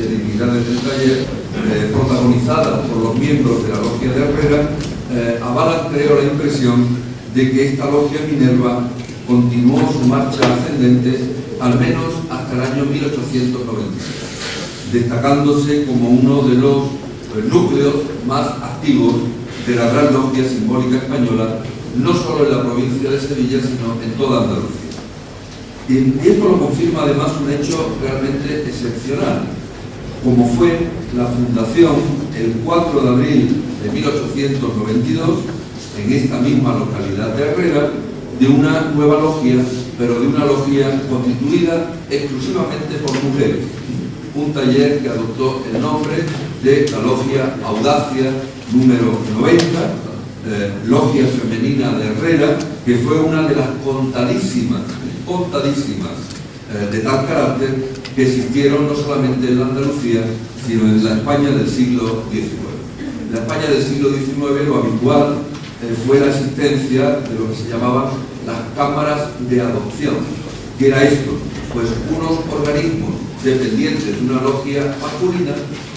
de Dignidades del Taller, protagonizadas por los miembros de la logia de Herrera, avalan, creo, la impresión de que esta logia Minerva continuó su marcha ascendente al menos hasta el año 1890, destacándose como uno de los núcleos más activos de la gran logia simbólica española, no solo en la provincia de Sevilla, sino en toda Andalucía. Y esto lo confirma además un hecho realmente excepcional, como fue la fundación el 4 de abril de 1892, en esta misma localidad de Herrera, de una nueva logia, pero de una logia constituida exclusivamente por mujeres. Un taller que adoptó el nombre de la Logia Audacia número 90, logia femenina de Herrera, que fue una de las contadísimas de tal carácter que existieron no solamente en la Andalucía, sino en la España del siglo XIX. En la España del siglo XIX lo habitual fue la existencia de lo que se llamaban las cámaras de adopción. ¿Qué era esto? Pues unos organismos dependientes de una logia masculina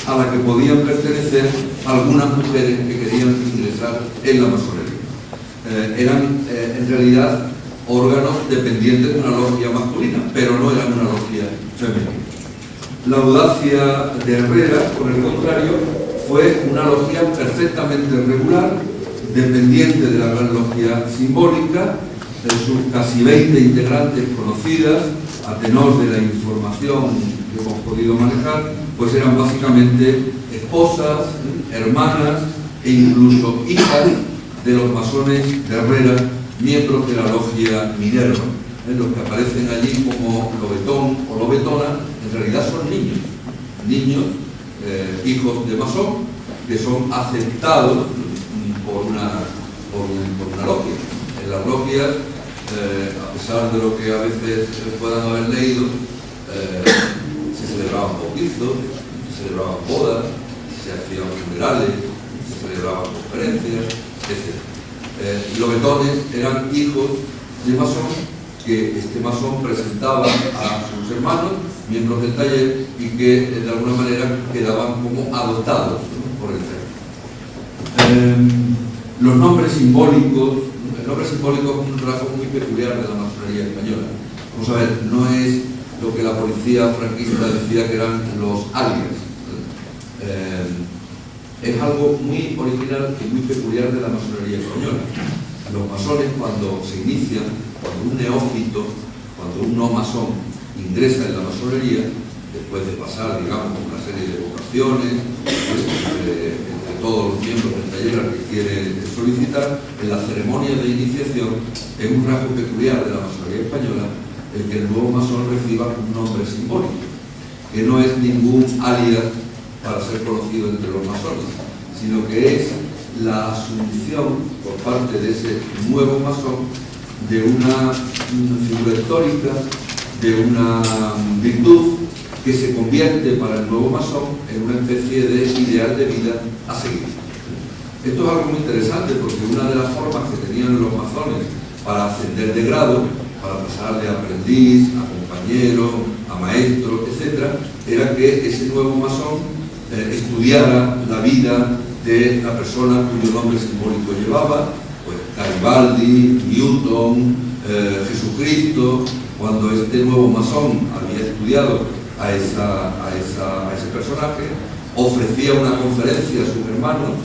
a la que podían pertenecer algunas mujeres que querían ingresar en la masonería. Eran en realidad órganos dependientes de una logia masculina, pero no eran una logia femenina. La Audacia de Herrera, por el contrario, fue una logia perfectamente regular, dependiente de la gran logia simbólica, de sus casi 20 integrantes conocidas, a tenor de la información que hemos podido manejar, pues eran básicamente esposas, hermanas e incluso hijas de los masones de Herrera, miembros de la logia Minerva. Los que aparecen allí como lobetón o lobetona, en realidad son niños, hijos de masón, que son aceptados por una logia. En las logias, a pesar de lo que a veces puedan haber leído, se celebraban bautizos, se celebraban bodas, se hacían funerales, se celebraban conferencias, etc. Lobetones eran hijos de masón que este masón presentaba a sus hermanos, miembros del taller, y que de alguna manera quedaban como adoptados, ¿no?, por el taller. Los nombres simbólicos, el nombre simbólico es un rasgo muy peculiar de la masonería española. Vamos a ver, no es lo que la policía franquista decía que eran los alias. Es algo muy original y muy peculiar de la masonería española. Los masones, cuando se inician, cuando un neófito, cuando un no masón ingresa en la masonería, después de pasar, digamos, una serie de vocaciones, entre todos los miembros del taller al que quiere solicitar, en la ceremonia de iniciación es un rasgo peculiar de la masonería española el que el nuevo masón reciba un nombre simbólico, que no es ningún alias para ser conocido entre los masones, sino que es la asunción por parte de ese nuevo masón de una figura histórica, de una virtud que se convierte para el nuevo masón en una especie de ideal de vida a seguir. Esto es algo muy interesante porque una de las formas que tenían los masones para ascender de grado, para pasar de aprendiz a compañero, a maestro, etc., era que ese nuevo masón estudiara la vida de la persona cuyo nombre simbólico llevaba, pues Garibaldi, Newton, Jesucristo. Cuando este nuevo masón había estudiado a ese personaje, ofrecía una conferencia a sus hermanos,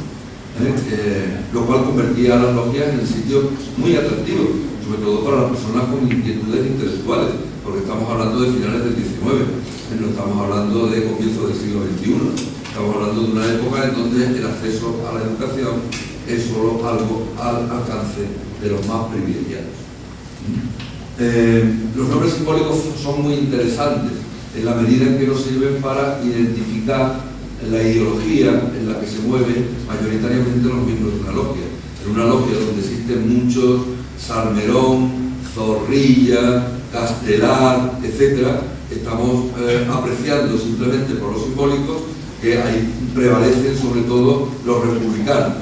lo cual convertía a las logias en sitios muy atractivos, sobre todo para las personas con inquietudes intelectuales, porque estamos hablando de finales del XIX, no estamos hablando de comienzos del siglo XXI. Estamos hablando de una época en donde el acceso a la educación es solo algo al alcance de los más privilegiados. Los nombres simbólicos son muy interesantes en la medida en que nos sirven para identificar la ideología en la que se mueven mayoritariamente los miembros de una logia. En una logia donde existen muchos Salmerón, Zorrilla, Castelar, etc., estamos apreciando simplemente por los simbólicos que ahí prevalecen sobre todo los republicanos.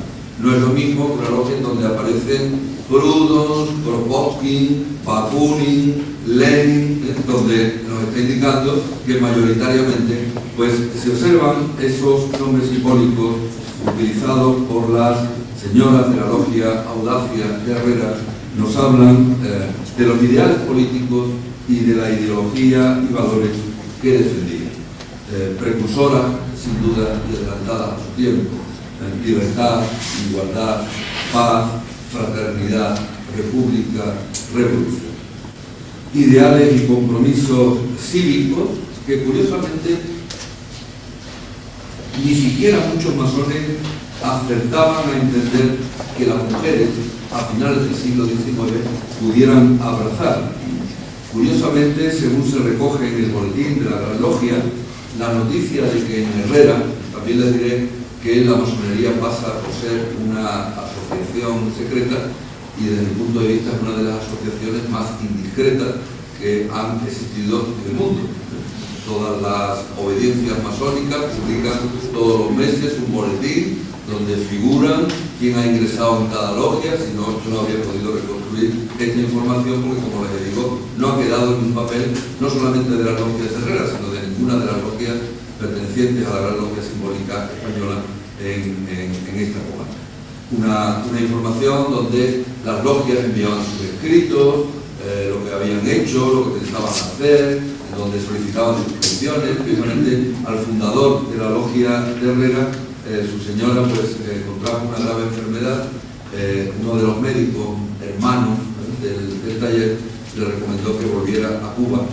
No es lo mismo que una logia en donde aparecen Proudhon, Kropotkin, Bakunin, Lenin, donde nos está indicando que mayoritariamente pues, se observan esos nombres simbólicos utilizados por las señoras de la logia Audacia de Herrera, nos hablan de los ideales políticos y de la ideología y valores que defendían. Precursora, sin duda, y adelantada a su tiempo. Libertad, igualdad, paz, fraternidad, república, revolución. Ideales y compromisos cívicos que, curiosamente, ni siquiera muchos masones acertaban a entender que las mujeres, a finales del siglo XIX, pudieran abrazar. Curiosamente, según se recoge en el boletín de la Gran Logia, la noticia de que en Herrera, también les diré que la masonería pasa por ser una asociación secreta y desde mi punto de vista es una de las asociaciones más indiscretas que han existido en el mundo. Todas las obediencias masónicas publican todos los meses un boletín donde figuran quién ha ingresado en cada logia. Si no, yo no habría podido reconstruir esta información porque, como les digo, no ha quedado en un papel no solamente de las logias herreras, sino de ninguna de las logias pertenecientes a la Gran Logia Simbólica Española en esta época. Una información donde las logias enviaban sus escritos, lo que habían hecho, lo que pensaban hacer, donde solicitaban suscripciones. Precisamente al fundador de la logia de Herrera, su señora pues contrajo una grave enfermedad. Uno de los médicos hermanos del taller le recomendó que volviera a Cuba,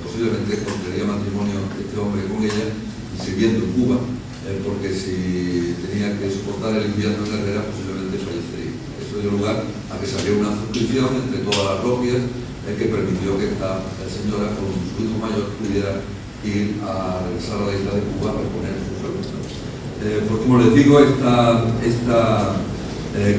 posiblemente contraería matrimonio este hombre con ella y sirviendo en Cuba, porque si tenía que soportar el invierno en Herrera posiblemente fallecería. Eso dio lugar a que saliera una suscripción entre todas las logias que permitió que esta señora con su hijo mayor pudiera ir a regresar a la isla de Cuba a reponer su salud. Pues como les digo,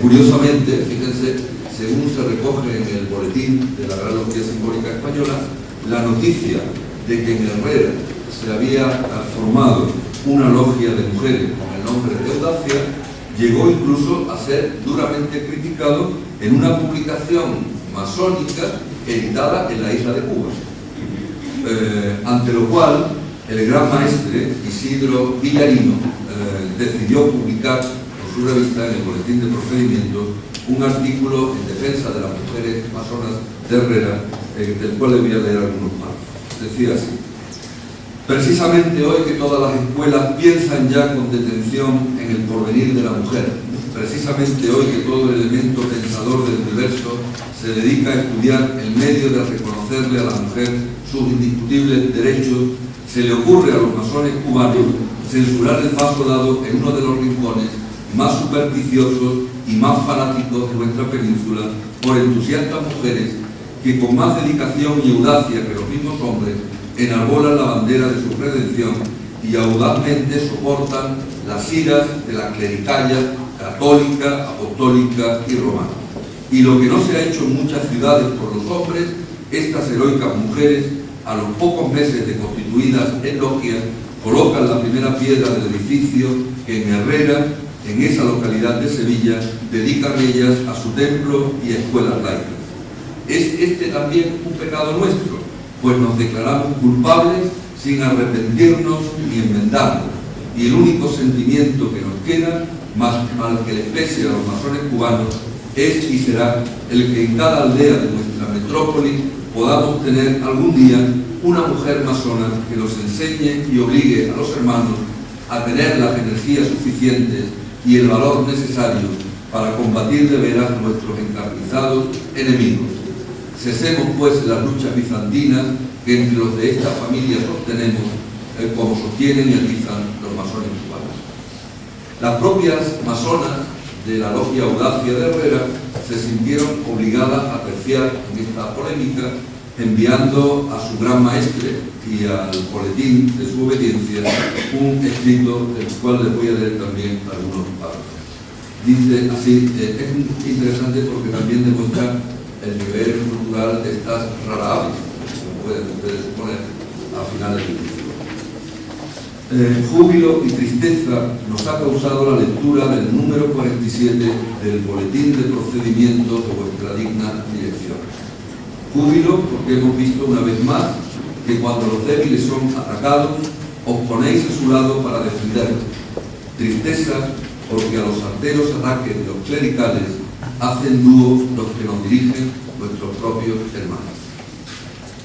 curiosamente, fíjense, según se recoge en el boletín de la Gran Logia Simbólica Española, la noticia de que en Herrera se había formado una logia de mujeres con el nombre de Audacia llegó incluso a ser duramente criticado en una publicación masónica editada en la isla de Cuba, ante lo cual el gran maestre Isidro Villarino decidió publicar en su revista, en el Boletín de Procedimientos, un artículo en defensa de las mujeres masonas de Herrera, del cual le voy a leer algunos párrafos. Decía así: precisamente hoy que todas las escuelas piensan ya con detención en el porvenir de la mujer, precisamente hoy que todo el elemento pensador del universo se dedica a estudiar el medio de reconocerle a la mujer sus indiscutibles derechos, se le ocurre a los masones cubanos censurar el paso dado en uno de los rincones más supersticiosos y más fanáticos de nuestra península por entusiastas mujeres que con más dedicación y audacia que los mismos hombres enarbolan la bandera de su redención y audazmente soportan las iras de la clericalla católica, apostólica y romana. Y lo que no se ha hecho en muchas ciudades por los hombres, estas heroicas mujeres, a los pocos meses de constituidas en logias, colocan la primera piedra del edificio que en Herrera, en esa localidad de Sevilla, dedican ellas a su templo y escuelas laicas. ¿Es este también un pecado nuestro? Pues nos declaramos culpables sin arrepentirnos ni enmendarnos, y el único sentimiento que nos queda, más mal que les pese a los masones cubanos, es y será el que en cada aldea de nuestra metrópoli podamos tener algún día una mujer masona que los enseñe y obligue a los hermanos a tener las energías suficientes y el valor necesario para combatir de veras nuestros encarnizados enemigos. Cesemos pues las luchas bizantinas que entre los de esta familia sostenemos, como sostienen y atizan los masones cubanos. Las propias masonas de la logia Audacia de Herrera se sintieron obligadas a terciar en esta polémica, enviando a su gran maestre y al boletín de su obediencia un escrito del cual les voy a leer también algunos párrafos. Dice así, es interesante porque también demuestra el nivel cultural de estas rara avis, como pueden ustedes suponer, a finales del siglo. Júbilo y tristeza nos ha causado la lectura del número 47 del Boletín de Procedimientos de vuestra digna dirección. Júbilo porque hemos visto una vez más que cuando los débiles son atacados, os ponéis a su lado para defenderlos. Tristeza porque a los arteros ataques de los clericales hacen dúo los que nos dirigen nuestros propios hermanos.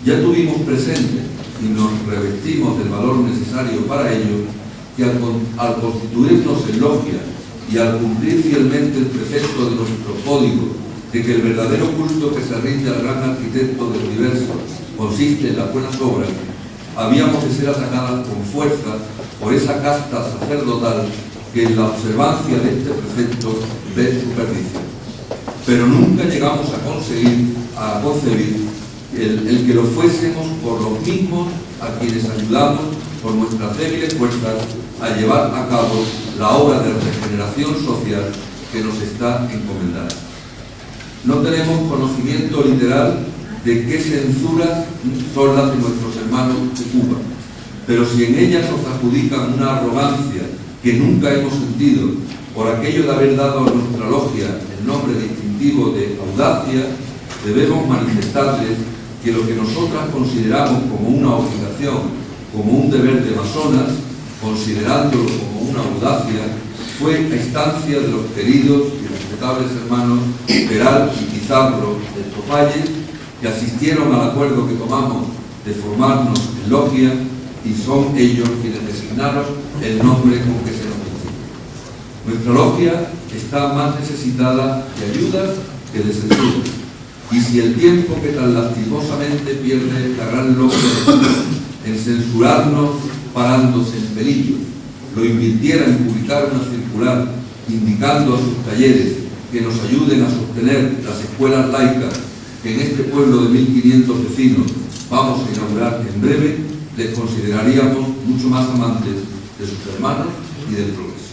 Ya tuvimos presente y nos revestimos del valor necesario para ello, que al constituirnos en logia y al cumplir fielmente el precepto de nuestro código de que el verdadero culto que se rinde al gran arquitecto del universo consiste en las buenas obras, habíamos de ser atacadas con fuerza por esa casta sacerdotal que en la observancia de este precepto ve su perdición. Pero nunca llegamos a concebir el que lo fuésemos por los mismos a quienes ayudamos por nuestras débiles fuerzas a llevar a cabo la obra de regeneración social que nos está encomendada. No tenemos conocimiento literal de qué censuras son las de nuestros hermanos de Cuba, pero si en ellas nos adjudican una arrogancia que nunca hemos sentido por aquello de haber dado a nuestra logia el nombre distintivo de audacia, debemos manifestarles que lo que nosotras consideramos como una obligación, como un deber de masonas, considerándolo como una audacia, fue a instancia de los queridos y respetables hermanos Peral y Pizarro del Topalles, que asistieron al acuerdo que tomamos de formarnos en logia, y son ellos quienes designaron el nombre con que se nos distingue. Nuestra logia está más necesitada de ayudas que de censura, y si el tiempo que tan lastimosamente pierde la gran logia en censurarnos parándose en pelillo lo invirtiera en publicar una circular indicando a sus talleres que nos ayuden a sostener las escuelas laicas que en este pueblo de 1500 vecinos vamos a inaugurar en breve, les consideraríamos mucho más amantes de sus hermanos y del progreso.